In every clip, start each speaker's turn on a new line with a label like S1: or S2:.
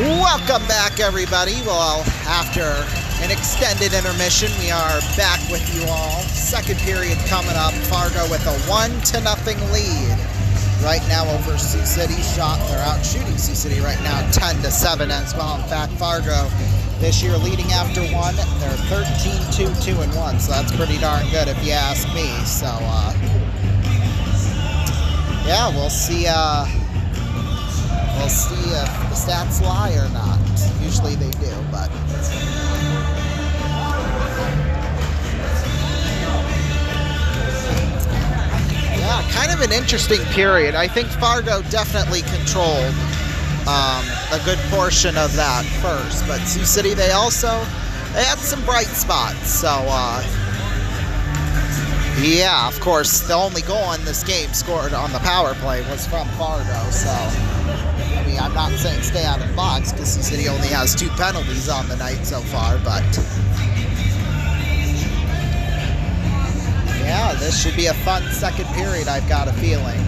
S1: Welcome back, everybody. Well, after an extended intermission, we are back with you all. Second period coming up. Fargo with a 1-0 lead right now over Sioux City. They're out shooting Sioux City right now 10-7 as well. In fact, Fargo this year leading after one. They're 13-2-2-1, so that's pretty darn good if you ask me. So, yeah, we'll see. We'll see if the stats lie or not. Usually they do, but yeah, kind of an interesting period. I think Fargo definitely controlled a good portion of that first, but Sioux City, they had some bright spots. So yeah, of course, the only goal in this game scored on the power play was from Fargo. So I mean, I'm not saying stay out of the box because Sioux City only has 2 penalties on the night so far, but yeah, this should be a fun second period, I've got a feeling.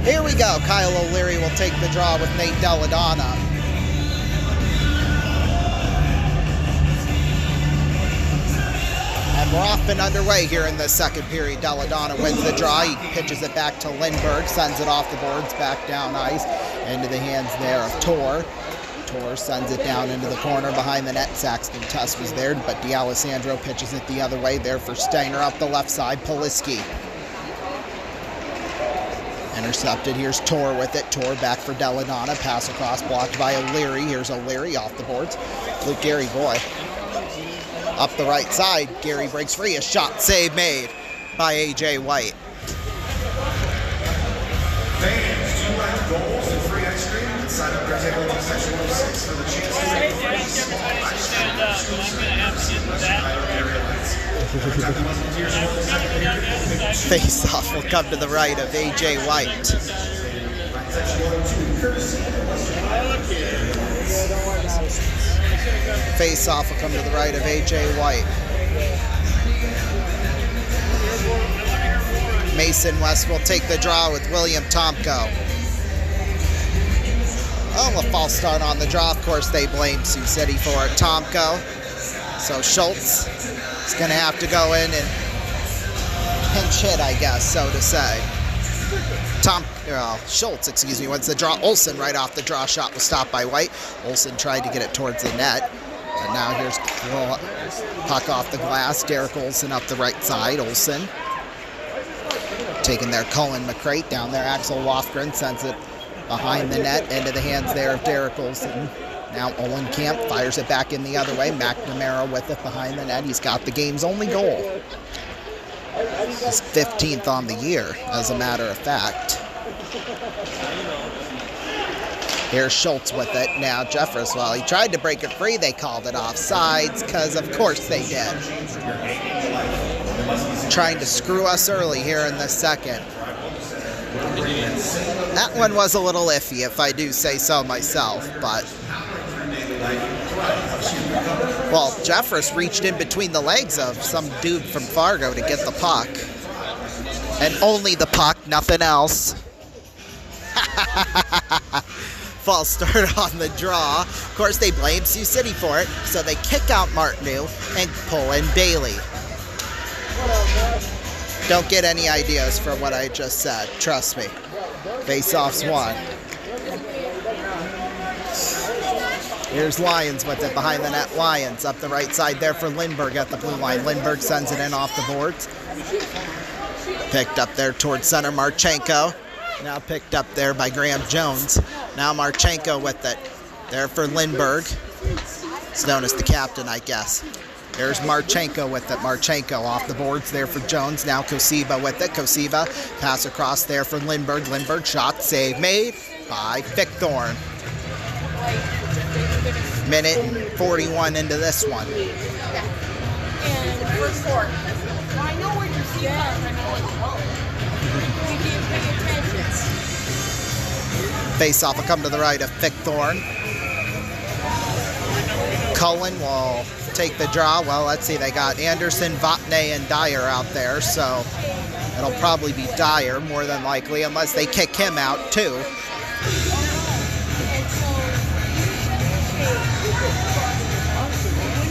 S1: Here we go. Kyle O'Leary will take the draw with Nate Deladonna. And we're off and underway here in the second period. Deladonna wins the draw. He pitches it back to Lindbergh, sends it off the boards, back down ice, into the hands there of Tor. Tor sends it down into the corner behind the net. Saxton Tuss was there, but D'Alessandro pitches it the other way there for Steiner up the left side. Poliski intercepted. Here's Tor with it. Tor back for Deladonna. Pass across, blocked by O'Leary. Here's O'Leary off the boards. Luke Gary Boy up the right side. Gary breaks free. A shot save made by A.J. White.
S2: Fans, 2 live goals and free ice cream. Sign up your table in section 6 for the chance to win.
S1: Face off will come to the right of A.J. White. Face off will come to the right of A.J. White. Mason West will take the draw with William Tomko. Oh, a false start on the draw. Of course, they blame Sioux City for it. Tomko. So Schultz is going to have to go in and pinch hit, I guess, so to say. Schultz, wins the draw. Olsen right off the draw shot was stopped by White. Olsen tried to get it towards the net. But now here's puck off the glass. Derek Olsen up the right side. Olsen taking their Cullen McCrate down there. Axel Lofgren sends it behind the net into the hands there of Derek Olsen. Now Olenkamp fires it back in the other way. McNamara with it behind the net. He's got the game's only goal. His 15th on the year, as a matter of fact. Here's Schultz with it. Now Jeffress, well, he tried to break it free. They called it offsides, because of course they did. Trying to screw us early here in the second. That one was a little iffy, if I do say so myself, but well, Jeffress reached in between the legs of some dude from Fargo to get the puck. And only the puck, nothing else. False start on the draw. Of course, they blame Sioux City for it, so they kick out Martineau and pull in Bailey. Don't get any ideas from what I just said. Trust me. Face-off's won. Here's Lyons with it behind the net. Lyons up the right side there for Lindbergh at the blue line. Lindbergh sends it in off the boards. Picked up there towards center. Marchenko. Now picked up there by Graham Jones. Now Marchenko with it. There for Lindbergh. It's known as the captain, I guess. There's Marchenko with it. Marchenko off the boards there for Jones. Now Kosiba with it. Kosiba pass across there for Lindbergh. Lindbergh shot save made by Fickthorn. Minute and 41 into this one.
S3: And first four. I know where your seat is. I know it's low. You can't pay attention.
S1: Face off will come to the right of Fickthorn. Cullen will take the draw. Well, let's see. They got Anderson, Vatne, and Dyer out there. So It'll probably be Dyer more than likely, unless they kick him out too.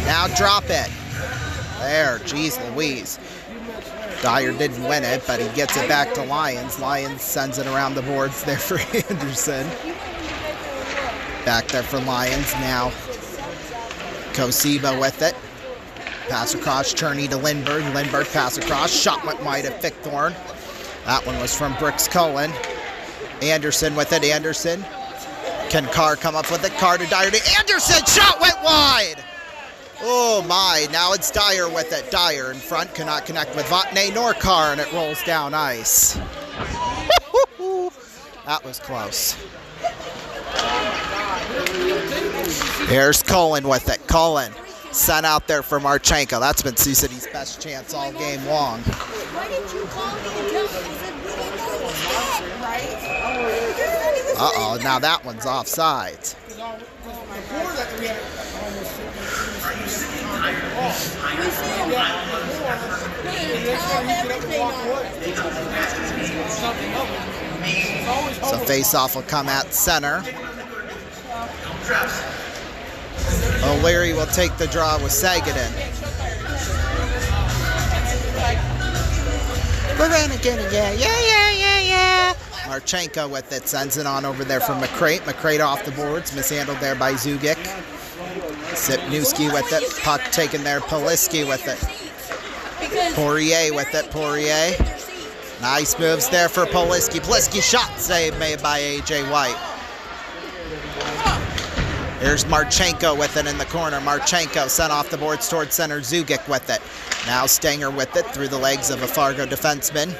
S1: Now drop it. There, geez Louise. Dyer didn't win it, but he gets it back to Lyons. Lyons sends it around the boards there for Anderson. Back there for Lyons now. Kosiba with it. Pass across, Cherney to Lindbergh. Lindbergh pass across. Shot went wide at Fickthorn. That one was from Brooks Cohen. Anderson with it. Anderson. Can Carr come up with it? Carr to Dyer to Anderson. Shot went wide. Oh my, now it's Dyer with it. Dyer in front, cannot connect with Vatney nor Carr, and it rolls down ice. That was close. Here's Cullen with it. Cullen sent out there for Marchenko. That's been Sioux City's best chance all game long.
S3: Why didn't you call me and tell me? I said, we didn't know it was dead, right?
S1: Uh-oh, now that one's offsides. So face-off will come at center. O'Leary will take the draw with Sagaden. We're in again, yeah. Marchenko with it, sends it on over there for McCrate. McCrate off the boards, mishandled there by Zugic. Sipniewski with it, puck taken there, Poliski with it. Poirier with it, Poirier. Nice moves there for Poliski. Poliski shot save made by A.J. White. Here's Marchenko with it in the corner. Marchenko sent off the boards towards center. Zugic with it. Now Stenger with it through the legs of a Fargo defenseman.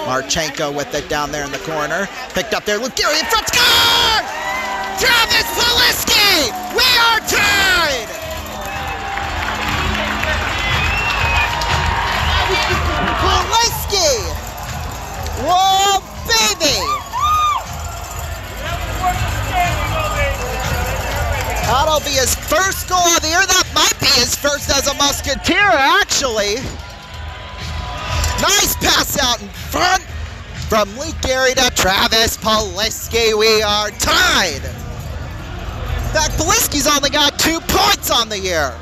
S1: Marchenko with it down there in the corner. Picked up there. Luke Gary in front. Score! Travis Poliski! We are tied! Poliski! Whoa, baby! That'll be his first goal of the year. That might be his first as a Musketeer, actually. Nice pass out in front from Luke Gary to Travis Poliski. We are tied. In fact, Poliski's only got 2 points on the year.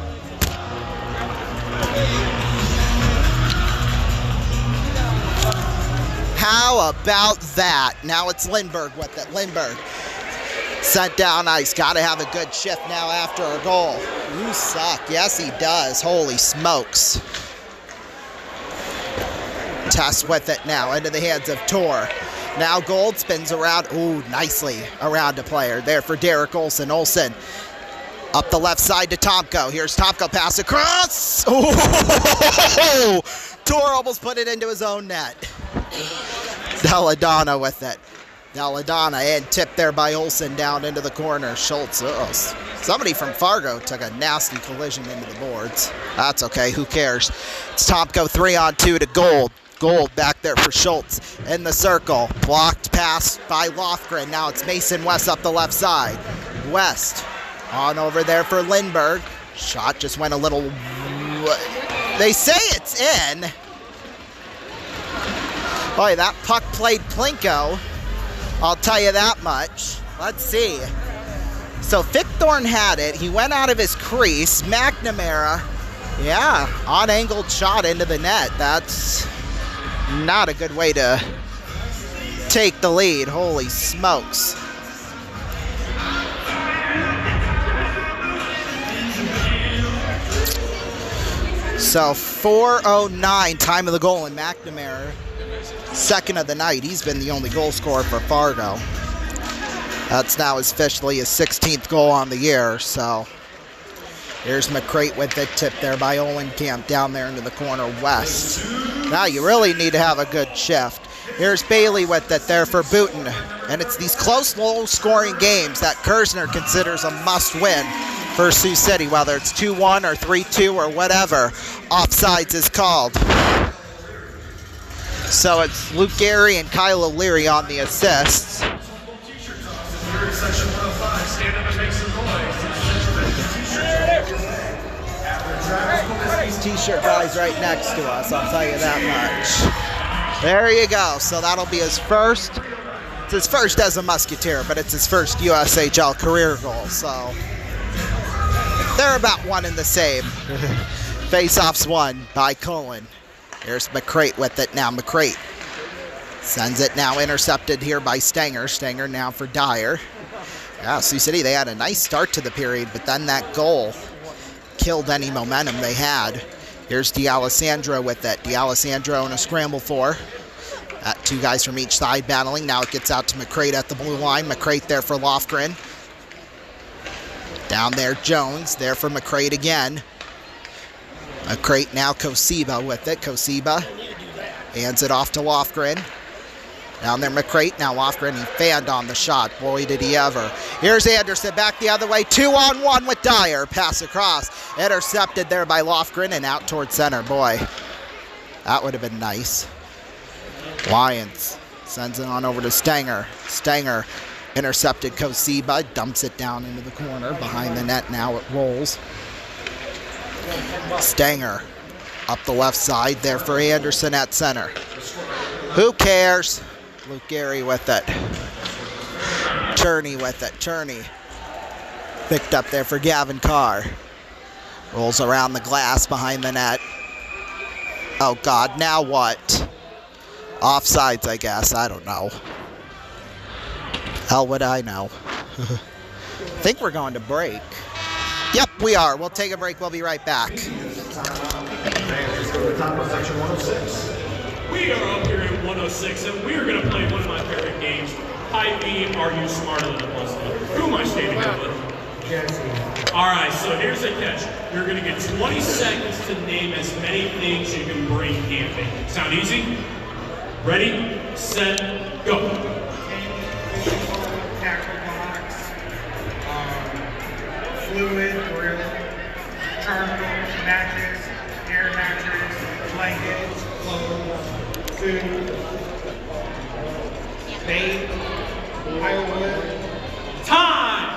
S1: How about that? Now it's Lindbergh with it. Lindbergh sent down ice. Got to have a good shift now after a goal. You suck. Yes, he does. Holy smokes. Tess with it now into the hands of Tor. Now Gold spins around. Ooh, nicely around a player there for Derek Olson. Olson up the left side to Tomko. Here's Tomko, pass across. Oh, Tor almost put it into his own net. Deladonna with it. Deladonna and tipped there by Olson down into the corner. Schultz. Somebody from Fargo took a nasty collision into the boards. That's okay. Who cares? It's Tomko 3-on-2 to Gold. Gold back there for Schultz in the circle. Blocked pass by Lothgren. Now it's Mason West up the left side. West on over there for Lindbergh. Shot just went a little... They say it's in. Boy, that puck played Plinko. I'll tell you that much. Let's see. So Fickthorn had it. He went out of his crease. McNamara, yeah, on-angled shot into the net. That's not a good way to take the lead. Holy smokes. So 4:09 time of the goal, and McNamara, second of the night. He's been the only goal scorer for Fargo. That's now officially his 16th goal on the year. So here's McCrate with the tip there by Olenkamp down there into the corner west. Now you really need to have a good shift. Here's Bailey with it there for Booten. And it's these close, low-scoring games that Kersner considers a must-win for Sioux City, whether it's 2-1 or 3-2 or whatever. Offsides is called. So it's Luke Gary and Kyle O'Leary on the assists.
S2: Section 105, stand up and make some noise. After Travis Poliski's
S1: t-shirt guy's right next to us, I'll tell you that much. There you go. So that'll be his first. It's his first as a Musketeer, but it's his first USHL career goal. So they're about one and the same. Face-offs won by Cullen. Here's McCrate with it now. McCrate sends it now, intercepted here by Stanger. Stanger now for Dyer. Yeah, Sioux City, they had a nice start to the period, but then that goal killed any momentum they had. Here's D'Alessandro with it. D'Alessandro in a scramble for. Two guys from each side battling. Now it gets out to McCrate at the blue line. McCrate there for Lofgren. Down there, Jones. There for McCrate again. McCrate now Kosiba with it. Kosiba hands it off to Lofgren. Down there, McCrate. Now Lofgren, he fanned on the shot. Boy, did he ever. Here's Anderson back the other way. 2-on-1 with Dyer. Pass across. Intercepted there by Lofgren and out towards center. Boy, that would have been nice. Lions sends it on over to Stanger. Stanger intercepted Kosiba. Dumps it down into the corner. Behind the net now it rolls. Stanger up the left side there for Anderson at center. Who cares? Luke Gary with it. Cherney with it. Cherney picked up there for Gavin Carr. Rolls around the glass behind the net. Oh, God. Now what? Offsides, I guess. I don't know. Hell would I know. I think we're going to break. Yep, we are. We'll take a break. We'll be right back.
S4: We are up here at 106, and we are going to play one of my favorite games. Hi, B, are you smarter than a puzzle? Who am I standing here with? Jesse. All right, so here's the catch. You're going to get 20 seconds to name as many things you can bring camping. Sound easy? Ready, set, go.
S5: Tackle box, fluid, grill, charcoal, mattress, air mattress, blankets, clothes, food, bait, firewood.
S4: Time!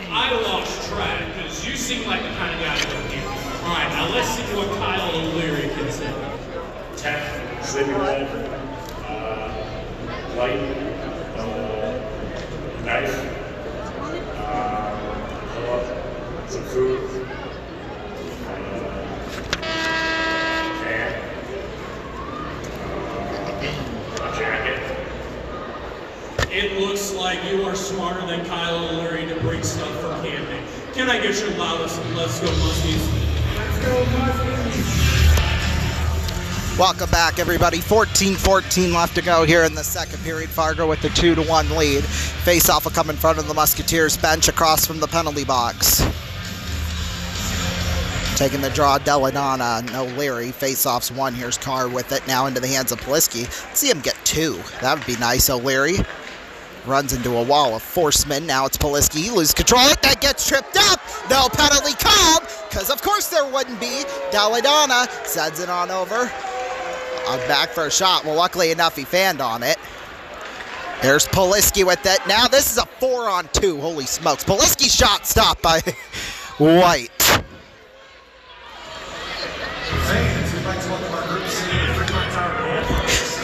S4: I lost track because you seem like the kind of guy that would do. All right, now let's see what Kyle O'Leary can say.
S6: Tech, sleeping bag, light, knife, some food, fan, a jacket.
S4: It looks like you are smarter than Kyle O'Leary to bring stuff for camping. Can I get your loudest "Let's go Muskies"?
S5: Let's go, Muskies!
S1: Welcome back, everybody. 14-14 left to go here in the second period. Fargo with the 2-1 lead. Face-off will come in front of the Musketeers bench across from the penalty box. Taking the draw, Deladonna and O'Leary. Face-offs one. Here's Carr with it. Now into the hands of Poliski. Let's see him get two. That would be nice. O'Leary runs into a wall of Forceman. Now it's Poliski. He loses control. That gets tripped up. No penalty called, because of course there wouldn't be. Deladonna sends it on over. Back for a shot. Well, luckily enough, he fanned on it. There's Poliski with it. Now this is a 4-on-2. Holy smokes. Poliski shot stopped by White.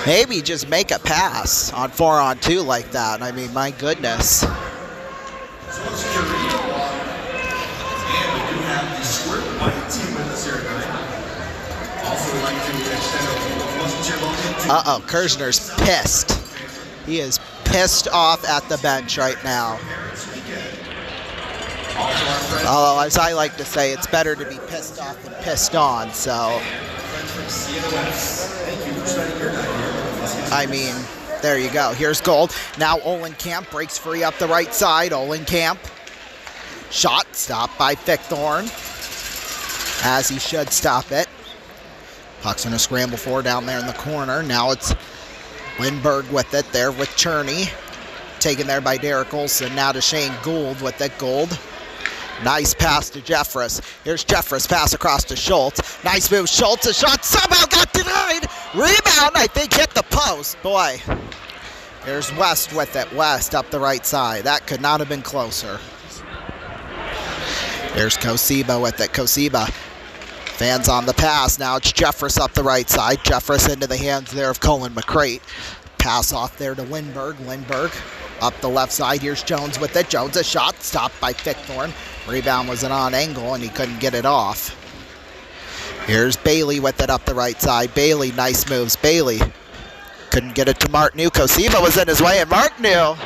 S1: Maybe just make a pass on 4-on-2 like that. I mean, my goodness. Uh-oh, Kersner's pissed. He is pissed off at the bench right now. Although, as I like to say, it's better to be pissed off than pissed on, so. I mean, there you go. Here's Gold. Now Olenkamp breaks free up the right side. Olenkamp. Shot stopped by Fickthorn, as he should stop it. Puck's in a scramble for down there in the corner. Now it's Lindbergh with it there with Cherney. Taken there by Derek Olson. Now to Shane Gould with it. Gould. Nice pass to Jeffress. Here's Jeffress. Pass across to Schultz. Nice move. Schultz. A shot somehow got denied. Rebound, I think, hit the post. Boy. Here's West with it. West up the right side. That could not have been closer. Here's Kosiba with it. Kosiba Fans on the pass. Now it's Jeffress up the right side. Jeffress into the hands there of Colin McCrate. Pass off there to Lindbergh. Lindbergh up the left side. Here's Jones with it. Jones a shot. Stopped by Fickthorn. Rebound was an on angle and he couldn't get it off. Here's Bailey with it up the right side. Bailey, nice moves. Bailey couldn't get it to Martineau. Kosiba was in his way and Martineau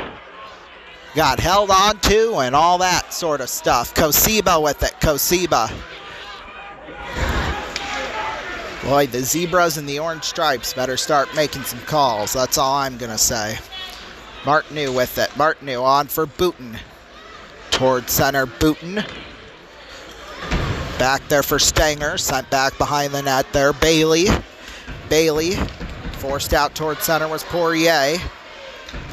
S1: got held on to and all that sort of stuff. Kosiba with it. Kosiba. Boy, the Zebras and the Orange Stripes better start making some calls. That's all I'm going to say. Martineau with it. Martineau on for Booten. Toward center, Booten. Back there for Stanger. Sent back behind the net there. Bailey. Bailey. Forced out toward center was Poirier.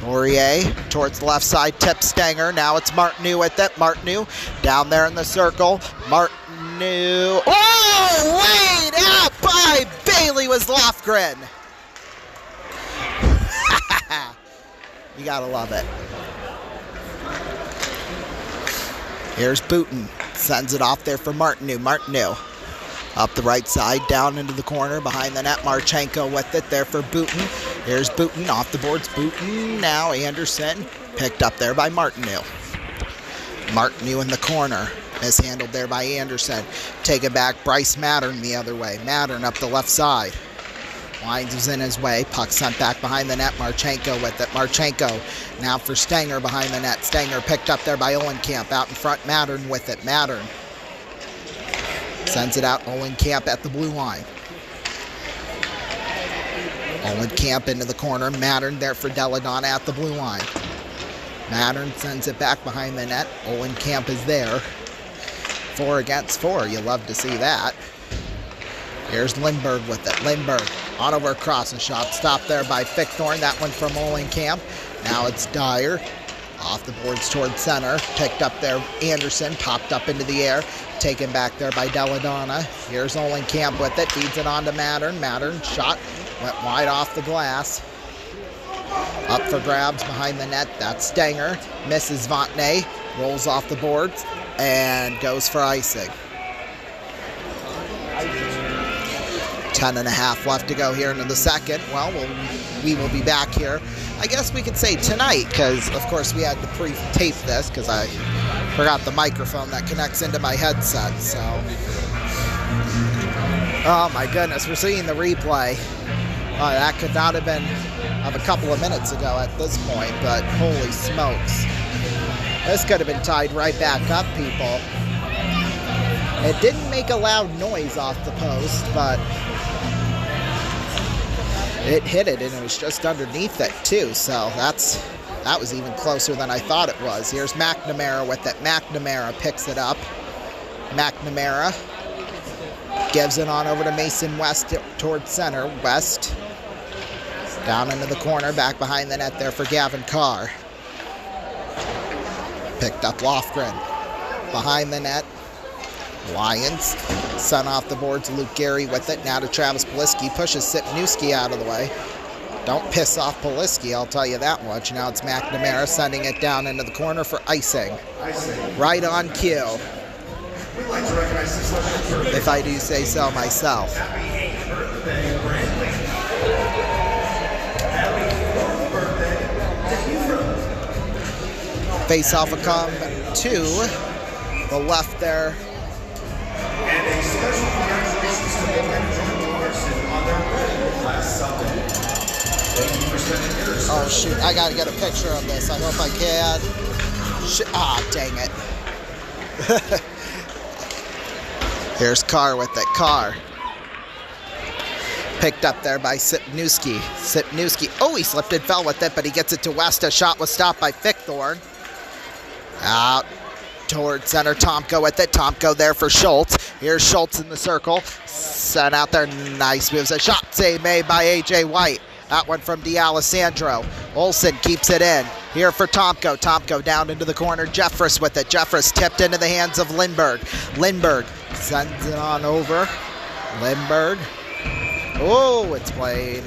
S1: Poirier towards the left side. Tip Stanger. Now it's Martineau with it. Martineau down there in the circle. Martineau. Oh, laid out by Bailey was Lofgren. You gotta love it. Here's Booten. Sends it off there for Martineau. Martineau up the right side, down into the corner, behind the net. Marchenko with it there for Booten. Here's Booten off the boards. Booten now Anderson. Picked up there by Martineau. Martineau in the corner. Mishandled there by Anderson. Taken back Bryce Mattern the other way. Mattern up the left side. Wines was in his way. Puck sent back behind the net. Marchenko with it. Marchenko now for Stanger behind the net. Stanger picked up there by Olenkamp. Out in front, Mattern with it. Mattern sends it out. Olenkamp at the blue line. Olenkamp into the corner. Mattern there for Deladonna at the blue line. Mattern sends it back behind the net. Olenkamp is there. 4 against 4. You love to see that. Here's Lindbergh with it. Lindbergh on over across a shot. Stopped there by Fickthorn. That one from Olenkamp. Now it's Dyer. Off the boards toward center. Picked up there Anderson. Popped up into the air. Taken back there by Deladonna. Here's Olenkamp with it. Feeds it on to Mattern. Mattern shot. Went wide off the glass. Up for grabs behind the net. That's Stanger. Misses Vontney. Rolls off the boards. And goes for icing. 10.5 left to go here into the second. Well, we will be back here. I guess we could say tonight, because of course we had to pre-tape this because I forgot the microphone that connects into my headset. So, oh my goodness, we're seeing the replay. That could not have been of a couple of minutes ago at this point, but holy smokes. This could have been tied right back up, people. It didn't make a loud noise off the post, but it hit it, and it was just underneath it, too. So that was even closer than I thought it was. Here's McNamara with it. McNamara picks it up. McNamara gives it on over to Mason West towards center. West down into the corner, back behind the net there for Gavin Carr. Picked up Lofgren. Behind the net, Lions. Sent off the boards, Luke Gary with it. Now to Travis Poliski. Pushes Sipniewski out of the way. Don't piss off Poliski, I'll tell you that much. Now it's McNamara sending it down into the corner for icing. Right on cue. If I do say so myself. Face off a come to the left there.
S2: And a special congratulations to John Larson on their wedding last Sunday. Thank you for spending your
S1: Oh shoot, I gotta get a picture of this. I hope I can. Dang it. Here's Carr with it. Carr. Picked up there by Sipniewski. Sipniewski. Oh, he slipped and fell with it, but he gets it to West. A shot was stopped by Fickthorn. Out toward center. Tomko with it. Tomko there for Schultz. Here's Schultz in the circle. Sent out there. Nice moves. A shot save made by A.J. White. That one from D'Alessandro. Olsen keeps it in. Here for Tomko. Tomko down into the corner. Jeffress with it. Jeffress tipped into the hands of Lindbergh. Lindbergh sends it on over. Lindbergh. Oh, it's played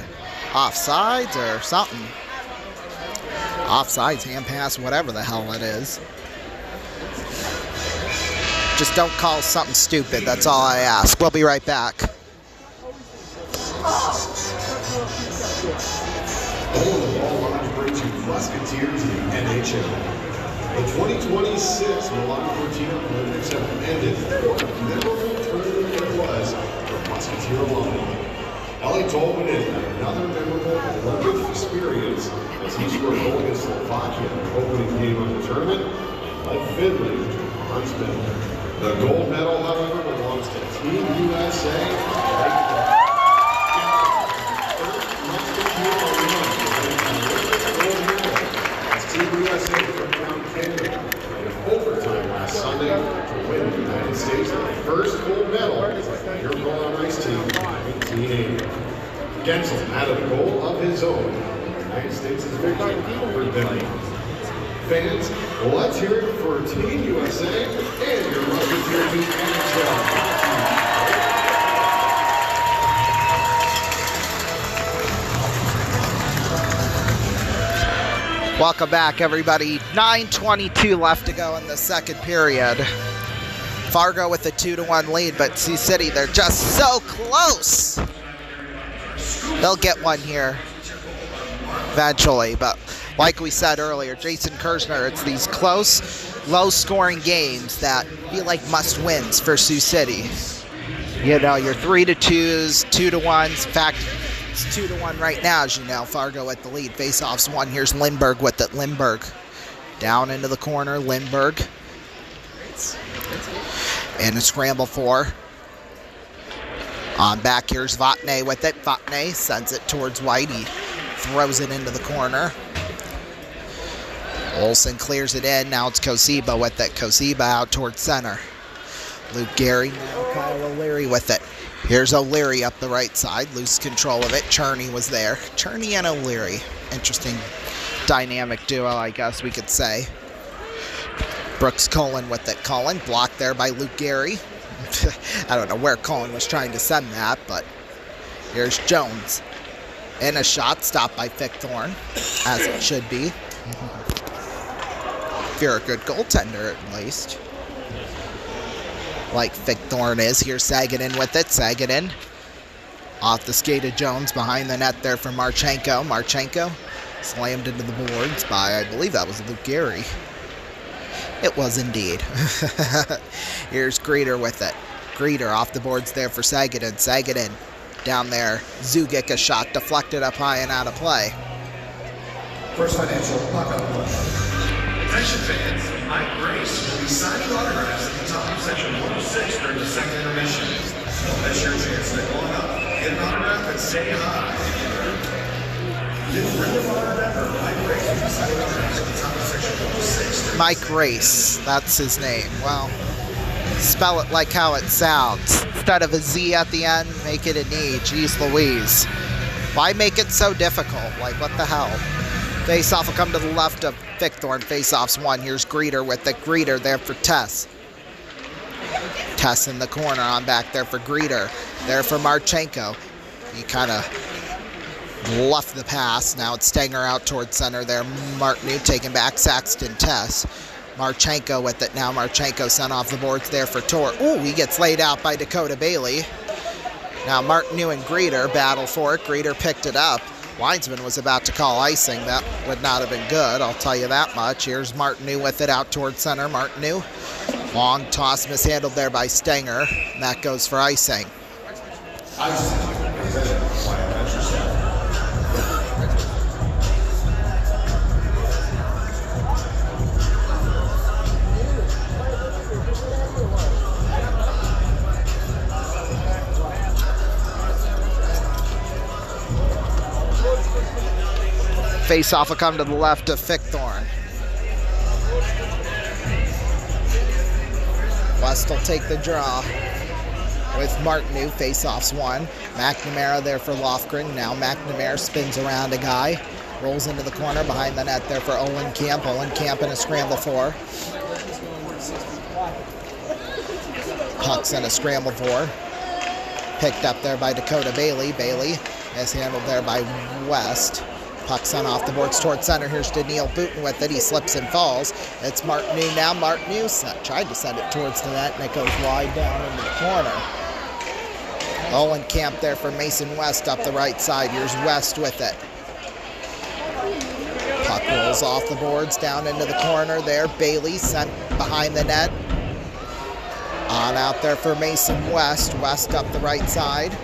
S1: offsides or something. Offsides, hand pass, whatever the hell it is. Just don't call something stupid. That's all I ask. We'll be right back.
S2: Musketeers in the NHL. The 2026 Milan Cortina Olympics have ended. What a memorable tournament it was for Musketeer alumni. Ellie Tolman had another memorable Olympic experience as he scored a goal against Slovakia in the opening game of the tournament and led Finland to bronze medal. The gold medal, however, belongs to Team USA. Team USA took down Canada in overtime last Sunday to win the United States their first gold medal as the Pure Goal on Ice team in 1980. Gensel added a goal of his own in the United States' victory over Denmark. Fans, let's hear it for Team USA and your Musketeer Team NHL.
S1: Welcome back, everybody. 9:22 left to go in the second period. Fargo with a 2-1 lead, but Sioux City, they're just so close. They'll get one here eventually, but like we said earlier, Jason Kersner, it's these close, low-scoring games that feel like must-wins for Sioux City. You know, your 3-2s, 2-1s. In fact, it's 2-1 right now, as you know. Fargo at the lead. Face-offs one. Here's Lindbergh with it. Lindbergh down into the corner. Lindbergh. And a scramble for. On back, here's Vatne with it. Vatne sends it towards White. He throws it into the corner. Olsen clears it in. Now it's Kosiba with it. Kosiba out towards center. Luke Gehry, now Kyle O'Leary with it. Here's O'Leary up the right side. Loose control of it. Cherney was there. Cherney and O'Leary. Interesting dynamic duo, I guess we could say. Brooks Cullen with it. Cullen blocked there by Luke Gehry. I don't know where Cullen was trying to send that, but here's Jones. And a shot stopped by Fick Thorne, as it should be. If you're a good goaltender, at least. Like Fick Thorne is. Here's Saganin with it. Saganin off the skate of Jones, behind the net there for Marchenko. Marchenko slammed into the boards by, I believe that was Luke Gehry. It was indeed. Here's Greeter with it. Greeter off the boards there for Saganin. Saganin down there. Zugic, a shot deflected up high and out of play.
S2: First Financial puck up play. Attention fans, Mike Grace will be signing autographs at the top of section 106 during the second intermission. Don't miss your chance to go up, get an autograph, and say hi.
S1: Mike Grace, that's his name. Well, spell it like how it sounds. Instead of a Z at the end, make it an E. Jeez Louise. Why make it so difficult? Like, what the hell? Face-off will come to the left of Fick Thorne. Face-off's one. Here's Greeter with the Greeter there for Tess. Tess in the corner on back there for Greeter. There for Marchenko. He kind of bluffed the pass. Now it's Stenger out towards center there. Martinu taking back Saxton. Tess. Marchenko with it now. Marchenko sent off the boards there for Tor. Ooh, he gets laid out by Dakota Bailey. Now Martinu and Greeter battle for it. Greeter picked it up. Linesman was about to call icing. That would not have been good, I'll tell you that much. Here's Martinu with it out towards center. Martinu. Long toss mishandled there by Stenger. And that goes for icing. Face-off will come to the left of Fick Thorne. West will take the draw with Martinu. Face-off's one. McNamara there for Lofgren. Now McNamara spins around a guy. Rolls into the corner behind the net there for Owen Camp. Owen Camp in a scramble for. Puck's in a scramble for. Picked up there by Dakota Bailey. Bailey is handled there by West. Puck sent off the boards towards center. Here's Daniil Booten with it. He slips and falls. It's Martineau now. Martineau tried to send it towards the net, and it goes wide down into the corner. Owen Camp there for Mason West up the right side. Here's West with it. Puck rolls off the boards down into the corner there. Bailey sent behind the net. On out there for Mason West. West up the right side.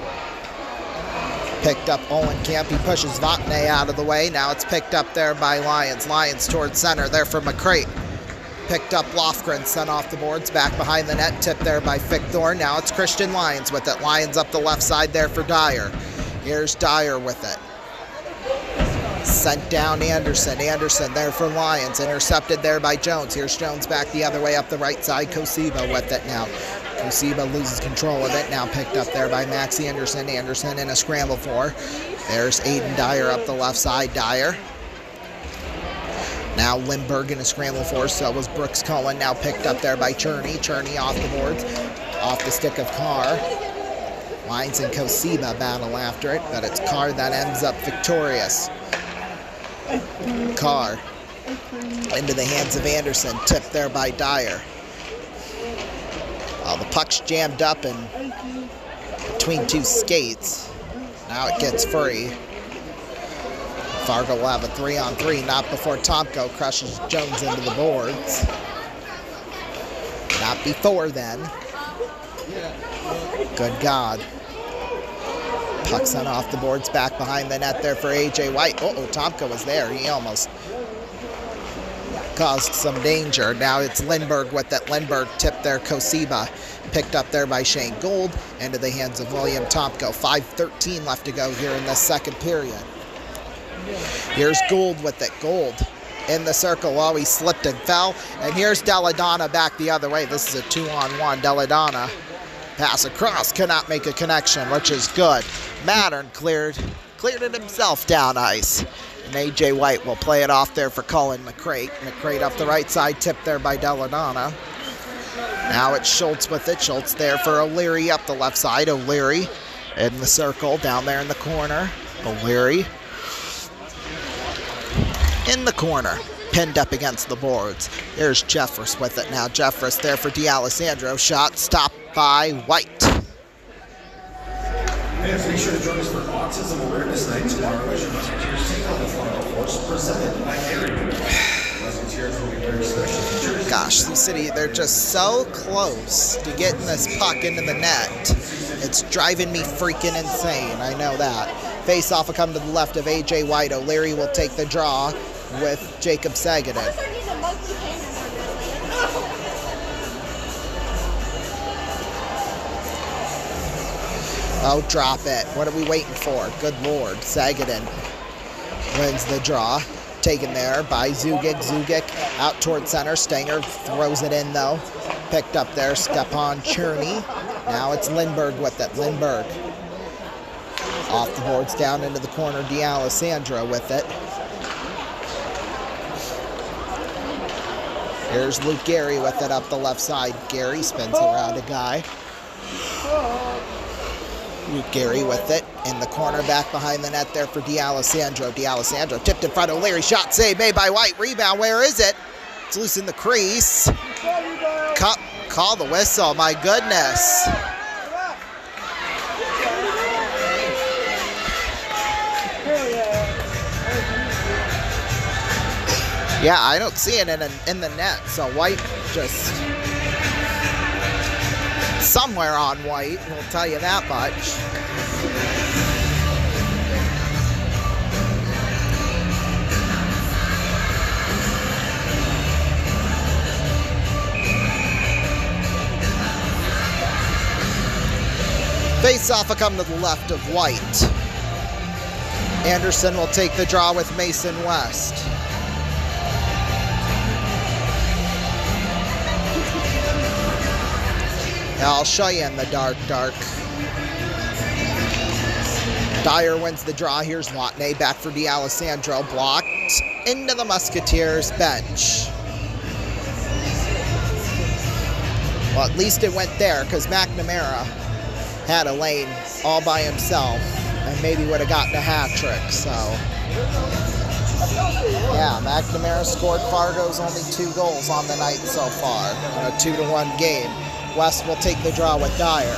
S1: Picked up Owen Camp. He pushes Vatne out of the way. Now it's picked up there by Lyons. Lyons towards center there for McCrate. Picked up Lofgren, sent off the boards, back behind the net, tipped there by Fickthorn. Now it's Christian Lyons with it. Lyons up the left side there for Dyer. Here's Dyer with it. Sent down Anderson. Anderson there for Lyons. Intercepted there by Jones. Here's Jones back the other way up the right side. Kosiba with it now. Kosiba loses control of it. Now picked up there by Max Anderson. Anderson in a scramble for. There's Aiden Dyer up the left side. Dyer. Now Lindbergh in a scramble for, so was Brooks Cullen. Now picked up there by Cherney. Cherney off the boards, off the stick of Carr. Lyons and Kosiba battle after it, but it's Carr that ends up victorious. Carr into the hands of Anderson, tipped there by Dyer. The puck's jammed up and between two skates. Now it gets free. Fargo will have a 3-on-3, not before Tomko crushes Jones into the boards. Not before then. Good God. Puck sent off the boards, back behind the net there for A.J. White. Tomko was there. He almost caused some danger. Now it's Lindbergh with it. Lindbergh tipped there, Kosiba. Picked up there by Shane Gould into the hands of William Tomko. 5:13 left to go here in the second period. Here's Gould with it. Gould in the circle. Oh, he slipped and fell. And here's Deladonna back the other way. This is a 2-on-1. Deladonna pass across. Cannot make a connection, which is good. Mattern cleared it himself down ice. And A.J. White will play it off there for Colin McCrate. McCrate up the right side, tipped there by Deladonna. Now it's Schultz with it. Schultz there for O'Leary up the left side. O'Leary in the circle down there in the corner. O'Leary in the corner, pinned up against the boards. There's Jeffress with it now. Jeffress there for D'Alessandro. Shot stopped by White.
S2: And be sure to join us for Autism Awareness Night tomorrow as your Musketeers take on the Final Force, presented by Gary. Musketeers will be very special.
S1: Gosh, Sioux City, they're just so close to getting this puck into the net. It's driving me freaking insane. I know that. Face-off will come to the left of A.J. White. O'Leary will take the draw with Jacob Sagaden. Oh, drop it. What are we waiting for? Good Lord. Sagaden wins the draw. Taken there by Zugig. Zugig out toward center. Stanger throws it in, though. Picked up there. Stepan Cherney. Now it's Lindbergh with it. Lindbergh off the boards down into the corner. D'Alessandro with it. Here's Luke Gary with it up the left side. Gary spins around a guy. Luke Gary with it in the corner, back behind the net there for D'Alessandro. D'Alessandro tipped in front of O'Leary. Shot saved made by White. Rebound. Where is it? It's loose in the crease. Call the whistle. My goodness. Yeah, I don't see it in the net, so White just somewhere on White, we'll tell you that much. Face-off will come to the left of White. Anderson will take the draw with Mason West. I'll show you in the dark. Dyer wins the draw. Here's Watney back for D'Alessandro. Blocked into the Musketeers bench. Well, at least it went there because McNamara had a lane all by himself. And maybe would have gotten a hat trick. So, yeah, McNamara scored Fargo's only 2 goals on the night so far in a 2-1 game. West will take the draw with Dyer.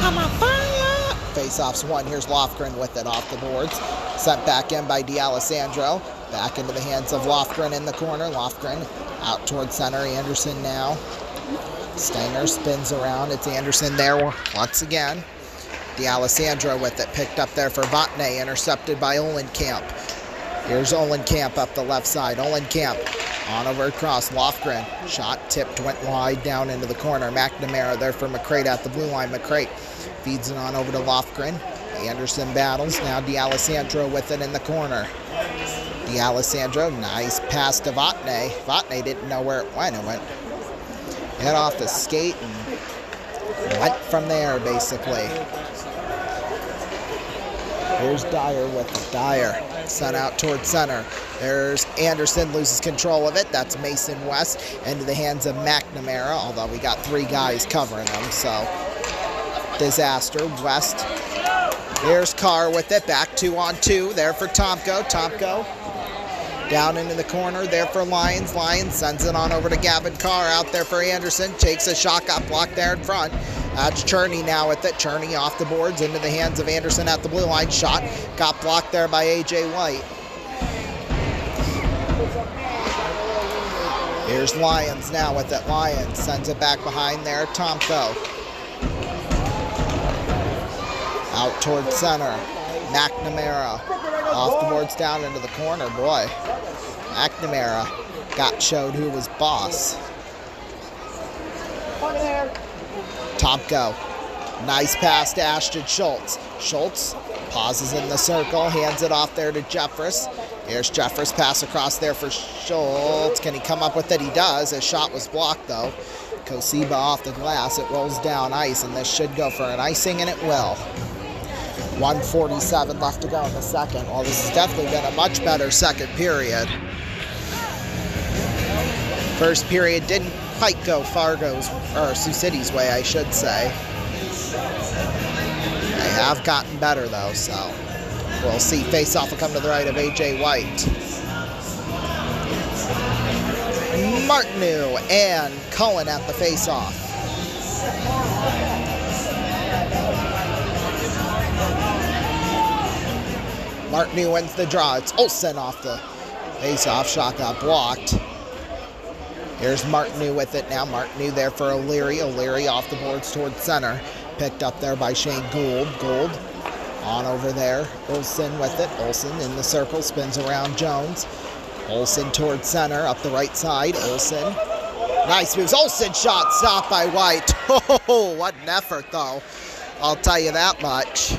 S1: I'm on fire! Face-offs 1. Here's Lofgren with it off the boards. Sent back in by D'Alessandro. Back into the hands of Lofgren in the corner. Lofgren out towards center. Anderson now. Stenger spins around. It's Anderson there once again. D'Alessandro with it. Picked up there for Vatne. Intercepted by Olenkamp. Here's Olenkamp up the left side. Olenkamp on over across. Lofgren. Shot tipped. Went wide down into the corner. McNamara there for McCrate at the blue line. McCrate feeds it on over to Lofgren. Anderson battles. Now D'Alessandro with it in the corner. D'Alessandro, nice pass to Vatne. Vatne didn't know where it went. It went head off the skate and went from there, basically. Here's Dyer with it. Dyer sent out towards center. There's Anderson, loses control of it. That's Mason West into the hands of McNamara, although we got 3 guys covering him, so disaster. West. Here's Carr with it. Back 2-on-2 there for Tomko. Tomko down into the corner there for Lyons. Lyons sends it on over to Gavin Carr out there for Anderson. Takes a shot, got blocked there in front. That's Cherney now with it. Cherney off the boards into the hands of Anderson at the blue line. Shot got blocked there by A.J. White. Here's Lyons now with it. Lyons sends it back behind there. Tomko out towards center. McNamara off the boards down into the corner. Boy, McNamara showed who was boss. Tomko, nice pass to Ashton Schultz. Schultz pauses in the circle, hands it off there to Jeffress. Here's Jeffress, pass across there for Schultz. Can he come up with it? He does. His shot was blocked though. Kosiba off the glass. It rolls down ice, and this should go for an icing, and it will. 1:47 left to go in the second. Well, this has definitely been a much better second period. First period didn't quite go Fargo's, or Sioux City's way, I should say. They have gotten better, though, so we'll see. Face-off will come to the right of A.J. White. Martineau and Cullen at the face-off. Martineau wins the draw. It's Olsen off the face-off. Shot got blocked. Here's Martineau with it now. Martineau there for O'Leary. O'Leary off the boards towards center. Picked up there by Shane Gould. Gould on over there. Olsen with it. Olsen in the circle. Spins around Jones. Olsen towards center. Up the right side. Olsen. Nice moves. Olsen shot stopped by White. Oh, what an effort, though. I'll tell you that much.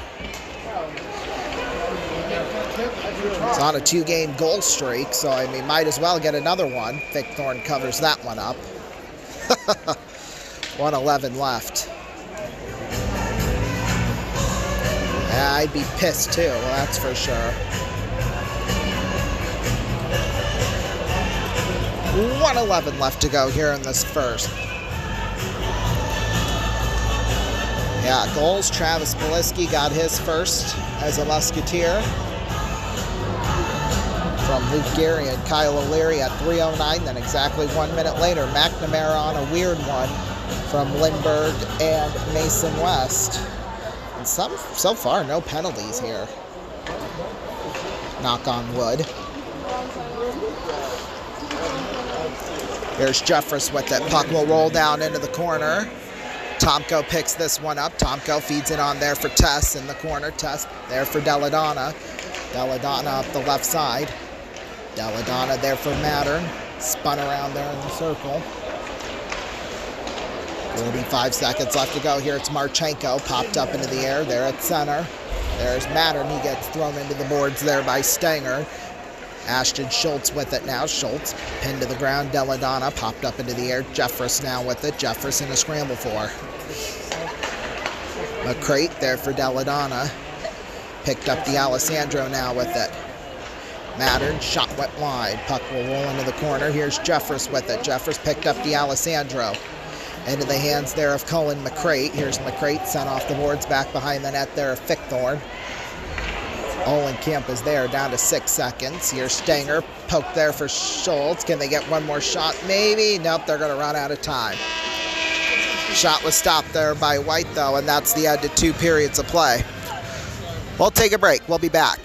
S1: It's on a 2-game goal streak, so I mean, might as well get another one. Thickthorn covers that one up. 1:11 left. Yeah, I'd be pissed too, well, that's for sure. 1:11 left to go here in this first. Yeah, goals. Travis Poliski got his first as a Musketeer from Luke Gary and Kyle O'Leary at 3:09. Then exactly 1 minute later, McNamara on a weird one from Lindbergh and Mason West. And so far, no penalties here. Knock on wood. Here's Jeffress with it. Puck will roll down into the corner. Tomko picks this one up. Tomko feeds it on there for Tess in the corner. Tess there for Deladonna. Deladonna up the left side. Deladonna there for Mattern. Spun around there in the circle. 45 seconds left to go here. It's Marchenko. Popped up into the air there at center. There's Mattern. He gets thrown into the boards there by Stenger. Ashton Schultz with it now. Schultz pinned to the ground. Deladonna popped up into the air. Jeffress now with it. Jeffress in a scramble for. McCrate there for Deladonna. Picked up D'Alessandro now with it. Mattern, shot went wide. Puck will roll into the corner. Here's Jeffress with it. Jeffress picked up D'Alessandro. Into the hands there of Cullen McCrate. Here's McCrate sent off the boards, back behind the net there of Fickthorn. Olenkamp is there, down to 6 seconds. Here's Stanger, poked there for Schultz. Can they get one more shot? Maybe. Nope, they're going to run out of time. Shot was stopped there by White, though, and that's the end of 2 periods of play. We'll take a break. We'll be back.